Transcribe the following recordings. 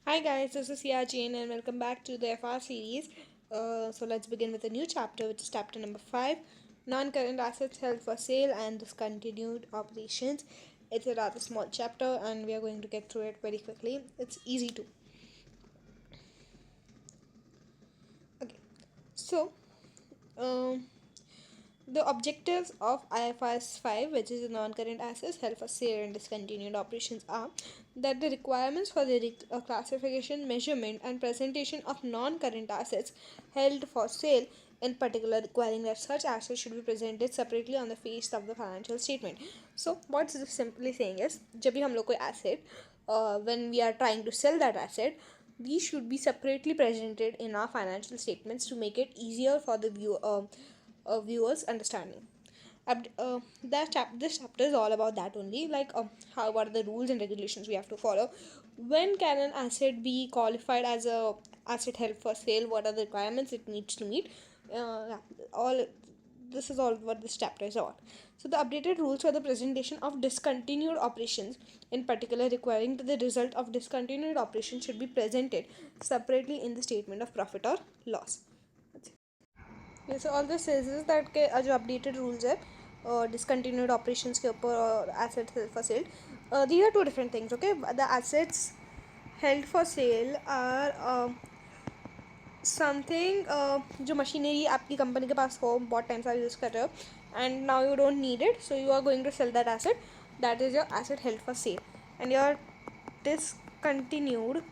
Hi guys, this is Yajin and welcome back to the FR series. So let's begin with a new chapter, which is chapter number 5, non-current assets held for sale and discontinued operations. It's a rather small chapter and we are going to get through it very quickly. It's easy to. Okay, so um, the objectives of IFRS 5, which is the non-current assets held for sale and discontinued operations, are that the requirements for the classification, measurement, and presentation of non-current assets held for sale, in particular requiring that such assets should be presented separately on the face of the financial statement. So what this simply saying is, जब भी हम लोग कोई asset, when we are trying to sell that asset, we should be separately presented in our financial statements to make it easier for the viewers understanding. This chapter is all about that only, like how what are the rules and regulations we have to follow. When can an asset be qualified as a asset held for sale? What are the requirements it needs to meet? Yeah, all this is all what this chapter is about. So the updated rules for the presentation of discontinued operations, in particular requiring that the result of discontinued operation should be presented separately in the statement of profit or loss. ये so all this is that के जो updated rules है discontinued operations के ऊपर और asset held for sale these are two different things okay the assets held for sale are something जो machinery आपकी company के पास हो बहुत टाइम से यूज़ कर रहे हो and now you don't need it so you are going to sell that asset that is your asset held for sale and your discontinued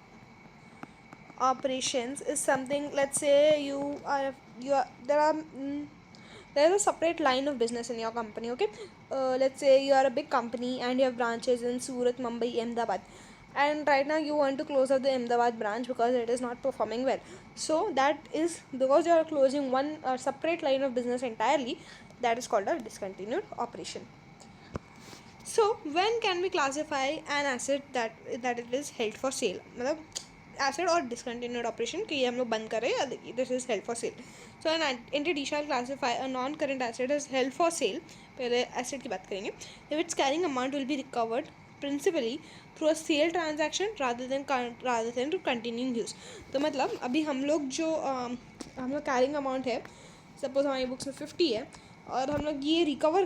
operations is something, let's say there is a separate line of business in your company. Okay, let's say you are a big company and you have branches in Surat, Mumbai, Ahmedabad, and right now you want to close out the Ahmedabad branch because it is not performing well. So that is because you are closing one separate line of business entirely. That is called a discontinued operation. So when can we classify an asset that it is held for sale? मतलब asset और discontinued operation कि ये हम लोग बंद करें या this is held for sale. So an entity shall classify a non current asset is held for sale. पहले एसेट की बात करेंगे. If its carrying amount will be recovered principally through a sale transaction rather than to continue use. तो मतलब अभी हम लोग जो हम लोग कैरिंग अमाउंट है, सपोज हमारी बुक्स में 50 है और हम लोग ये रिकवर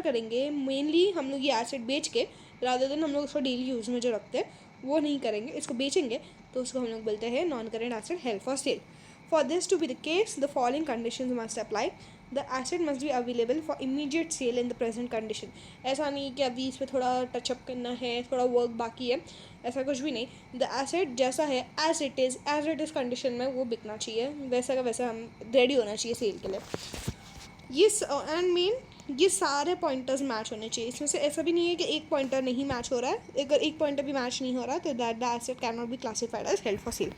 करेंगे मेनली हम लोग ये एसेट बेच के, रादर देन हम लोग उसको डेली यूज़ में जो रखते हैं वो नहीं करेंगे, इसको बेचेंगे. तो उसको हम लोग बोलते हैं non current asset held for sale. For this to be the case the following conditions must apply. The asset must be available for immediate sale in the present condition. ऐसा नहीं कि अभी इस पर थोड़ा टचअप करना है, थोड़ा वर्क बाकी है, ऐसा कुछ भी नहीं. द एसेट जैसा है एज इट इज़ कंडीशन में वो बिकना चाहिए, वैसा का वैसा हम रेडी होना चाहिए सेल के लिए. ये एंड मेन ये सारे पॉइंटर्स मैच होने चाहिए. इसमें से ऐसा भी नहीं है कि एक पॉइंटर नहीं मैच हो रहा है. अगर एक पॉइंटर भी मैच नहीं हो रहा तो that the asset can not be classified as held for sale.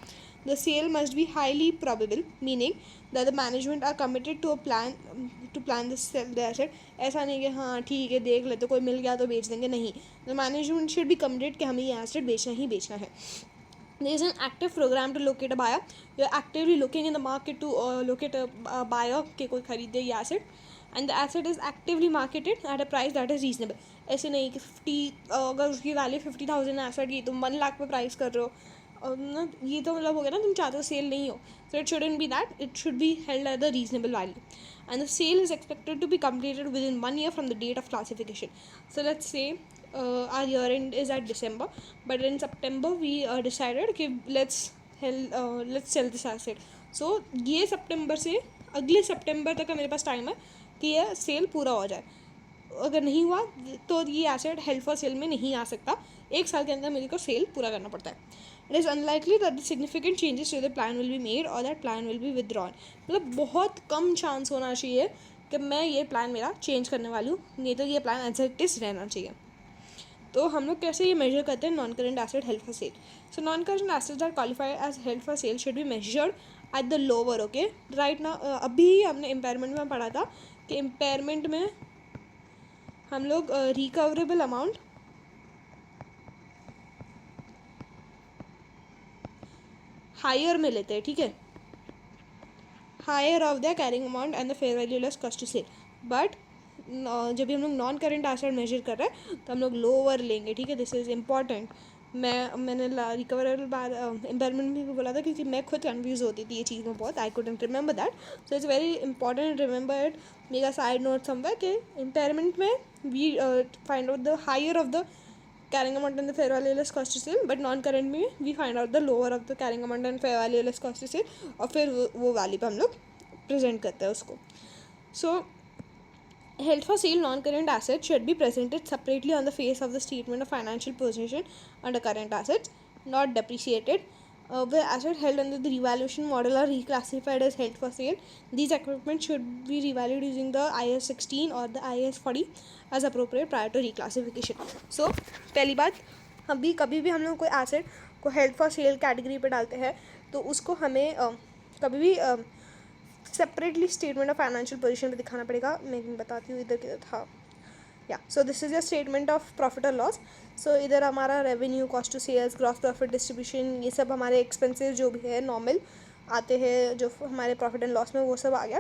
The sale must be highly probable, meaning that the management are committed to plan this sale the asset. ऐसा नहीं कि हाँ ठीक है देख लेते कोई मिल गया तो बेच देंगे, नहीं. The management should be committed कि हमें ये एसेट बेचना ही बेचना है. There is an active program to locate a buyer. You are actively looking in the market to locate a buyer कि कोई खरीदे ये asset, and the asset is actively marketed at a price that is reasonable. ऐसे नहीं कि 50 अगर उसकी value 50,000 asset ये तुम 1 लाख पे प्राइस कर रहे हो और ना, ये तो मतलब हो गया ना तुम चाहते हो सेल नहीं हो. So it shouldn't be that. It should be held at the reasonable value, and the sale is expected to be completed within 1 year from the date of classification. So let's say our year end is at December, but in September we decided कि let's sell this asset. So ये सितंबर से अगले सितंबर तक का मेरे पास time है कि ये सेल पूरा हो जाए. अगर नहीं हुआ तो ये एसेट हेल्ड फॉर सेल में नहीं आ सकता. 1 साल के अंदर मेरे को सेल पूरा करना पड़ता है. It is unlikely that the significant changes to the plan will be made और that plan will be withdrawn. मतलब बहुत कम चांस होना चाहिए कि मैं ये प्लान मेरा चेंज करने वाली हूँ, नहीं तो ये प्लान एज इट इज़ रहना चाहिए. तो हम लोग कैसे ये मेजर करते हैं non current asset held for sale. So non current assets are qualified as held for sale should be measured at the lower. Okay right ना, अभी हमने इम्पेयरमेंट में पढ़ा था कि इम्पेयरमेंट में हम लोग रिकवरेबल अमाउंट हायर में लेते हैं. ठीक है, higher of the carrying amount and the fair value less cost to sell. But जब भी हम लोग नॉन करेंट एसेट मेजर कर रहे हैं तो हम लोग लोअर लेंगे. ठीक है, दिस इज़ इम्पॉर्टेंट. मैंने रिकवरेबल बाद इम्पेयरमेंट में भी बोला था, क्योंकि मैं खुद कन्फ्यूज़ होती थी ये चीज़ में बहुत. I couldn't remember that. So it's very important remember it. Make a side note somewhere कि इम्पेयरमेंट में we find out the higher of the carrying amount and the fair value less cost to sale, but non current में we find out the lower of the carrying amount and fair value less cost to sale, और फिर वो value पे हम लोग present करते हैं उसको. सो held for sale non-current assets should be presented separately on the face of the statement of financial position under current assets, not depreciated. Where assets held under the revaluation model are reclassified as held for sale, these equipment should be revalued using the IAS 16 or the IAS 40 as appropriate prior to reclassification. So पहली बात, अभी कभी भी हम लोग कोई asset को held for cell category पे डालते हैं तो उसको हमें कभी भी separately statement of financial position पे दिखाना पड़ेगा. मैं बताती हूँ इधर किधर था. या so this is your statement of profit और लॉस. सो इधर हमारा revenue, cost to sales, gross profit distribution, ये सब हमारे एक्सपेंसेस जो भी है नॉर्मल आते हैं जो हमारे प्रॉफिट एंड लॉस में, वो सब आ गया.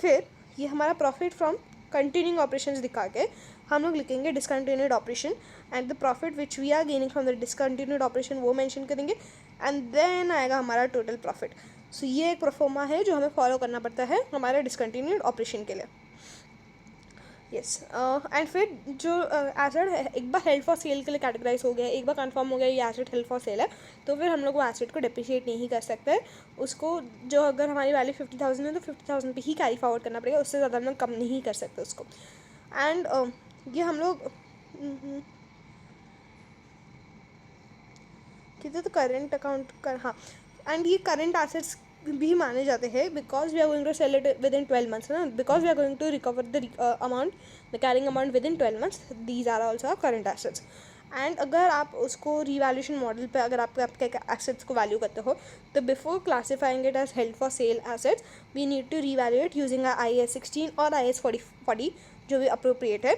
फिर ये हमारा प्रॉफिट फ्रॉम कंटिन्यूइंग ऑपरेशंस दिखा के हम लोग लिखेंगे discontinued operation, and the profit which we are gaining from the discontinued operation वो मेंशन करेंगे, एंड देन आएगा हमारा टोटल प्रॉफिट. सो ये एक प्रोफोमा है जो हमें फॉलो करना पड़ता है हमारे डिसकंटिन्यूड ऑपरेशन के लिए. यस. एंड फिर जो एसेट एक बार हेल्ड फॉर सेल के लिए कैटेगराइज हो गया, एक बार कंफर्म हो गया ये एसेट हेल्ड फॉर सेल है, तो फिर हम लोग वो एसेट को डिप्रिशिएट नहीं कर सकते. उसको जो अगर हमारी वैल्यू 50,000 है तो 50,000 पे ही कैरी फॉरवर्ड करना पड़ेगा, उससे ज़्यादा हम लोग कम नहीं कर सकते उसको. एंड ये हम लोग कितने तो करेंट अकाउंट कर, हाँ, एंड ये करेंट एसेट्स भी माने जाते हैं because we are going to sell it within 12 months ना, because we are going to recover the amount, the carrying amount within 12 months. These are also current assets. And अगर आप उसको revaluation model पे अगर आप आपके assets को value करते हो तो before classifying it as held for sale assets we need to revaluate using IAS 16 और IAS 40 जो भी अप्रोप्रिएट है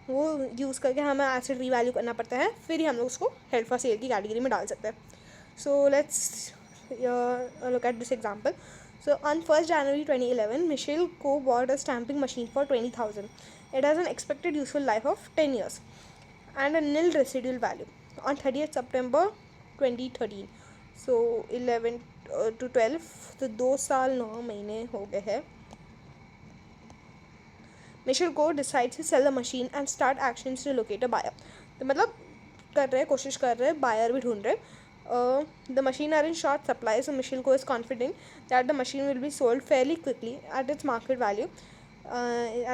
वो यूज़ करके हमें एसेट रिवैल्यू करना पड़ता है, फिर ही हम लोग उसको हेल्ड फॉर सेल की कैटेगरी में डाल सकते हैं. So let's look at this example. So on 1st January 2011, Michelle Co bought a stamping machine for 20,000. It has an expected useful life of 10 years and a nil residual value. On 30th September 2013, so 11 to 12, तो 2 साल 9 महीने हो गए हैं. Michelle Co decides to sell the machine and start actions to locate a buyer. तो मतलब कर रहे हैं, कोशिश कर रहे हैं, बायर भी ढूंढ रहे हैं. The machine are in short supply, so Michelle Co is confident that the machine will be sold fairly quickly at its market value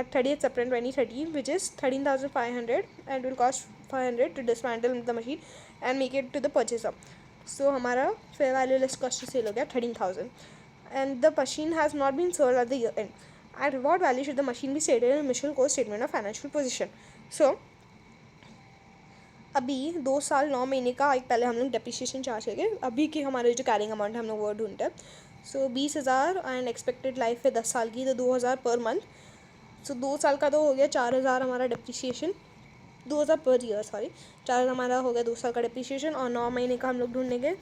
at 30th September 2013, which is 13,500, and will cost 500 to dismantle the machine and make it to the purchaser. So हमारा fair value less cost to sale हो गया 13,000, and the machine has not been sold at the year end. At what value should the machine be stated in Michelle Co's statement of financial position? So अभी 2 साल 9 महीने का एक पहले हम लोग डेप्रिसिएशन चार्ज करेंगे. अभी की हमारे जो कैरिंग अमाउंट है हम लोग वो ढूंढते हैं. सो 20,000 एंड एक्सपेक्टेड लाइफ है 10 साल की, तो 2,000 पर मंथ. सो 2 साल का तो हो गया 4,000 हमारा डेप्रिसिएशन, 2,000 पर ईयर, सॉरी, 4,000 हमारा हो गया 2 साल का डेप्रिसिएशन. और 9 महीने का हम लोग ढूंढेंगे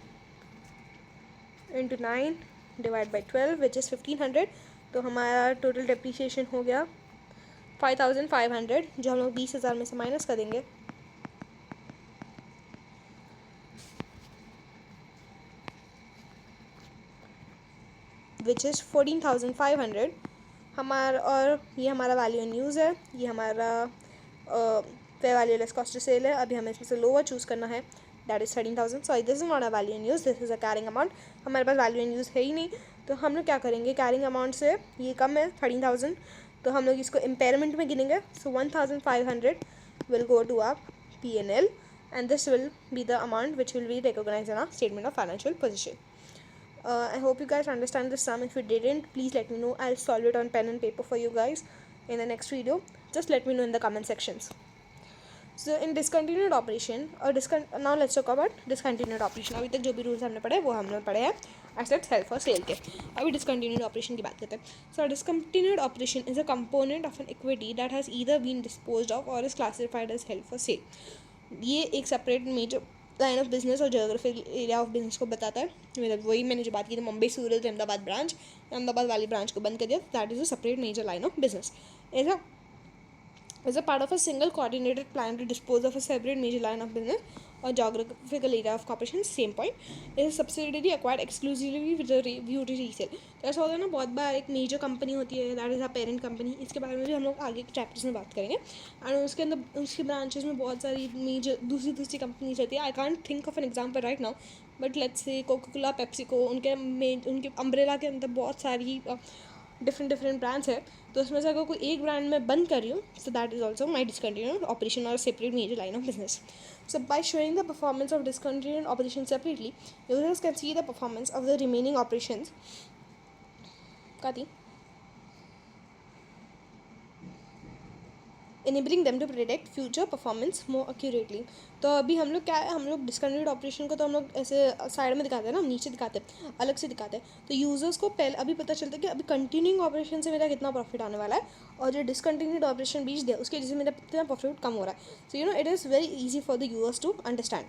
into 9 divide by 12 which is 1,500. तो हमारा टोटल डेप्रिसिएशन हो गया 5,500, जो हम लोग 20,000 में से माइनस करेंगे. विच इज़ 14,500 हमारा, और ये हमारा वैल्यू इन यूज़ है, ये हमारा fair value less cost to sell है. अभी हमें इसमें से लोअर चूज़ करना है, that is 13,000. Sorry, this is not a value in use, this is a carrying amount. हमारे पास वैल्यू इन यूज़ है ही नहीं, तो हम लोग क्या करेंगे, कैरिंग अमाउंट से ये कम है 13,000, तो हम लोग इसको इम्पेयरमेंट में गिनेंगे. So 1,500 will go to our P&L, and this will be the amount which will be recognized in our statement of financial position. I hope you guys understand this sum. If you didn't, please let me know. I'll solve it on pen and paper for you guys in the next video. Just let me know in the comment sections. So in discontinued operation, now let's talk about discontinued operation. अभी तक जो भी rules हमने पढ़े वो हमने पढ़े हैं assets held for sale के. अभी discontinued operation की बात करते हैं. So discontinued operation is a component of an equity that has either been disposed of or is classified as held for sale. ये एक separate major line of business और geographic area of business को बताता है. मतलब वही मैंने जो बात की थी, मुंबई सूरत अहमदाबाद ब्रांच, अहमदाबाद वाली ब्रांच को बंद कर दिया. That is a separate major line of business. As a part of a single coordinated plan to dispose of a separate major line of business or geographical area of corporation, same point. Is a subsidiary acquired exclusively with a view to resale. तो ऐसा होता है ना, बहुत बार एक major company होती है, that is a parent company. इसके बारे में भी हम लोग आगे के चैप्टर्स में बात करेंगे. एंड उसके अंदर उसके ब्रांचेस में बहुत सारी मेजर दूसरी दूसरी कंपनीज रहती है. I can't think of an example right now, but let's say Coca Cola, PepsiCo, उनके अम्ब्रेला के अंदर बहुत सारी डिफरेंट ब्रांड्स है. तो उसमें से अगर कोई एक ब्रांड में बंद कर रही हूँ, so that is also my discontinued operation और separate major line of business. So by showing the performance of discontinued operations separately, users can see the performance of the remaining operations. Kati, enabling them to predict future performance more accurately. तो अभी हम लोग क्या है, हम लोग डिस्कंटिन्यूड operation को तो हम लोग ऐसे साइड में दिखाते हैं ना, नीचे दिखाते हैं, अलग से दिखाते हैं. तो यूज़र्स को पहले अभी पता चलता है कि अभी कंटिन्यूइंग ऑपरेशन से मेरा कितना प्रॉफिट आने वाला है, और जो डिस्कंटिन्यूड ऑपरेशन बीच दिया उसके वजह से मेरा कितना प्रॉफिट कम हो रहा है. So you know it is very easy for the users to understand.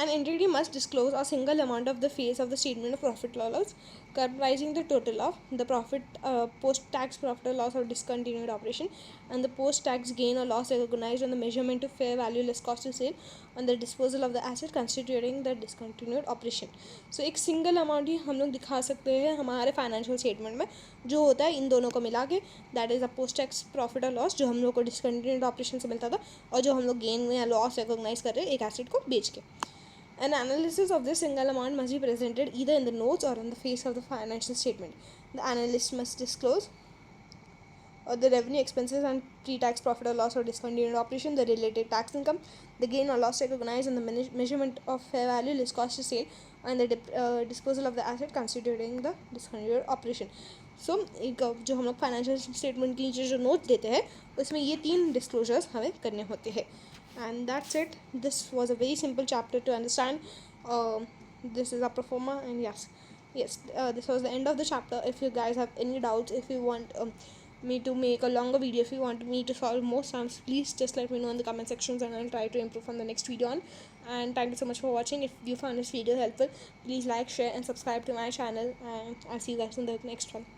An entity must disclose a single amount of the face of the statement of profit or loss, comprising the total of the profit, post-tax profit or loss of discontinued operation, and the post-tax gain or loss recognized on the measurement of fair value less cost of sale on the disposal of the asset constituting the discontinued operation. So एक single amount ही हम लोग दिखा सकते हैं हमारे financial statement में, जो होता है इन दोनों को मिला के, that is a post tax profit और लॉस जो हम लोग को डिस्कंटिन्यूड ऑपरेशन से मिलता था, और जो हम लोग गेन या लॉस रिकॉग्नाइज कर रहे हैं एक एसेट को बेच के. An analysis of this single amount must be presented either in the notes or on the face of the financial statement. The analyst must disclose the revenue, expenses, and pre-tax profit or loss or discontinued operation, the related tax income, the gain or loss recognized, and the measurement of fair value less cost of sale, and the disposal of the asset constituting the discontinued operation. सो एक जो हम लोग financial statement के नीचे जो note देते हैं उसमें ये 3 डिस्क्लोजर्स हमें करने होते हैं. And that's it. This was a very simple chapter to understand. This is a pro forma, and yes, this was the end of the chapter. If you guys have any doubts, if you want me to make a longer video, if you want me to solve more sums, please just let me know in the comment sections, and I'll try to improve on the next video on. And thank you so much for watching. If you found this video helpful, please like, share, and subscribe to my channel, and I'll see you guys in the next one.